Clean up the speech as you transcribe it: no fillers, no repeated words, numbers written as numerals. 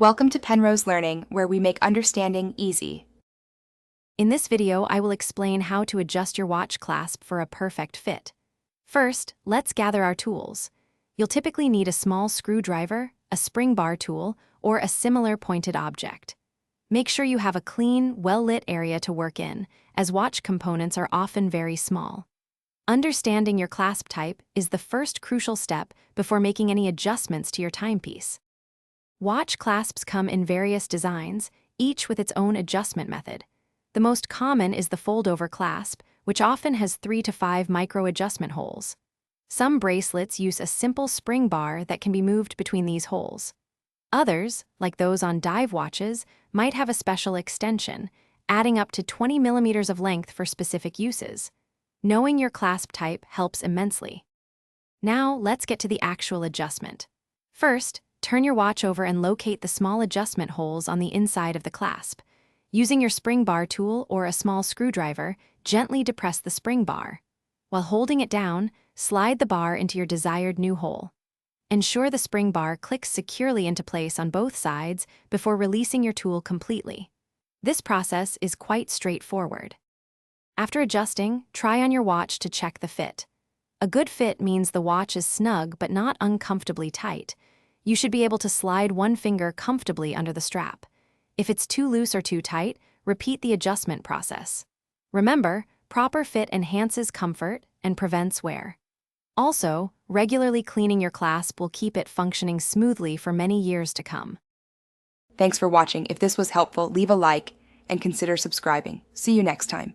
Welcome to Penrose Learning, where we make understanding easy. In this video, I will explain how to adjust your watch clasp for a perfect fit. First, let's gather our tools. You'll typically need a small screwdriver, a spring bar tool, or a similar pointed object. Make sure you have a clean, well-lit area to work in, as watch components are often very small. Understanding your clasp type is the first crucial step before making any adjustments to your timepiece. Watch clasps come in various designs, each with its own adjustment method. The most common is the fold-over clasp, which often has 3 to 5 micro-adjustment holes. Some bracelets use a simple spring bar that can be moved between these holes. Others, like those on dive watches, might have a special extension, adding up to 20 millimeters of length for specific uses. Knowing your clasp type helps immensely. Now, let's get to the actual adjustment. First, turn your watch over and locate the small adjustment holes on the inside of the clasp. Using your spring bar tool or a small screwdriver, gently depress the spring bar. While holding it down, slide the bar into your desired new hole. Ensure the spring bar clicks securely into place on both sides before releasing your tool completely. This process is quite straightforward. After adjusting, try on your watch to check the fit. A good fit means the watch is snug but not uncomfortably tight. You should be able to slide one finger comfortably under the strap. If it's too loose or too tight, repeat the adjustment process. Remember, proper fit enhances comfort and prevents wear. Also, regularly cleaning your clasp will keep it functioning smoothly for many years to come. Thanks for watching. If this was helpful, leave a like and consider subscribing. See you next time.